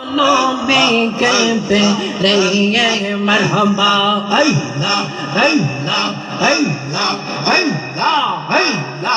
Nobby can be lay marhaba hey la hey la hey la hey la hey la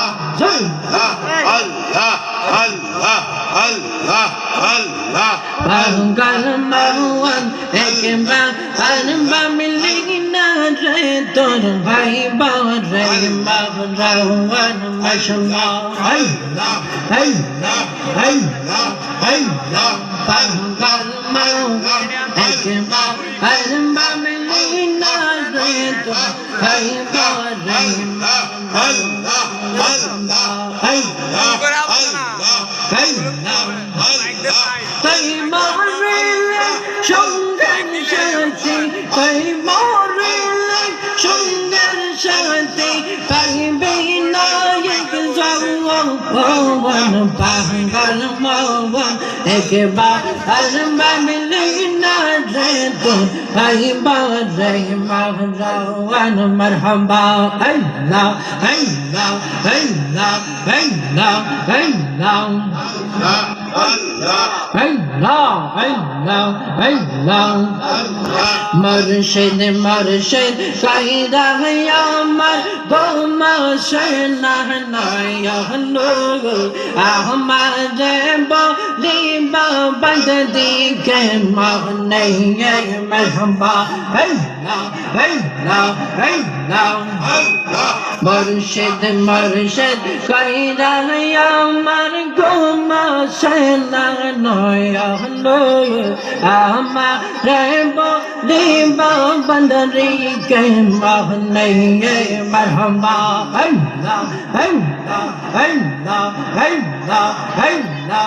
Allah Allah Allah Allah Bangal mawan ekba anba milina retor bhai ba re mahrawan mashallah hey la hey la hey la hey la Bangal mawan ekba anba milina retor bhai ba re Allah Allah hey la hey la Tay morele shungar shanti Tay morele shungar shanti Tay binayak zawwan Bangal mawan ekba anba milina retor bhai ba re mahrawan marhaba hey la hey la hey la hey la hey la Murshid Murshid Kaida Yamar Goma Shena Naya Nur Ahmad Bo Liba Bandadi Kema Naya Marhaba Hey la Hey la Hey la Murshid Murshid Kaida Yamar Goma Shena Naya Nur Ahmad Bo Liba Bandadi Kema Naya Marhaba Hey la Hey la Hey la Hey la Hey la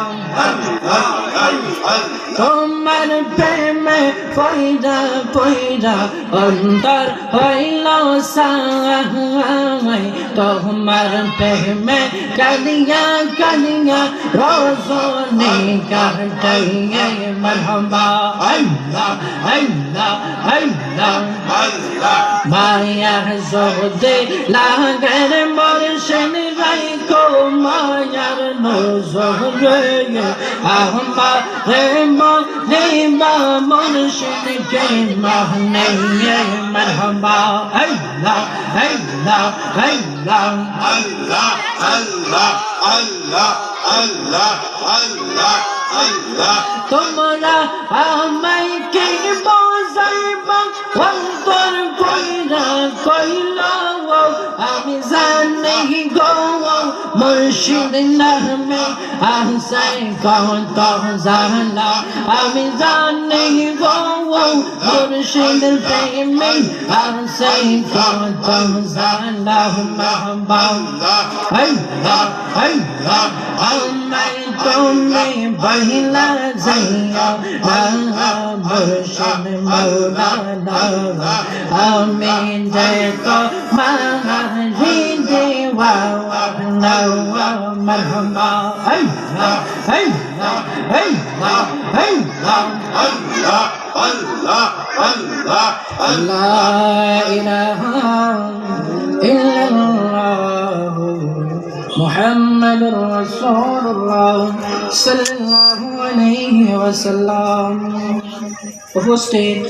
তোমার প্রেমে পয়দা পয়দা অন্তর হইল সাই তোমার প্রেমে কালিয়া কালিয়া রজনী কাটাইয়ে মারহাবা আল্লাহ আল্লাহ আল্লাহ মায়া জোদে লাগের মরশন রাই কো মায়ার নজরে আহমা রে মা মরশদ কে মাহনে মারহাবা আল্লাহ আল্লাহ আল্লাহ আল্লাহ আল্লাহ আল্লাহ আল্লাহ আল্লাহ আল্লাহ তোমরা আমায় কে বোঝাইবা অন্তর কইরা কইলা আমি জানি গো মুর্শিদ নামে আহসাই কত জানা আমি জানি গো মুর্শিদ প্রেমে আহসাই কত জানা মাহবা আল্লাহ আল্লাহ আমায় তুমি বহিলা যাইয়া না মুর্শিদ মৌলানা আমি যে তো মারি দেওয়া নাওয়া মারহাবা আল্লাহ আল্লাহ আল্লাহ আল্লাহ আল্লাহ আল্লাহ আল্লাহ আল্লাহ ইলাহা ইল্লাল্লাহ মুহাম্মাদুর রাসূলুল্লাহ সাল্লাল্লাহু আলাইহি ওয়াসাল্লাম উপস্থিত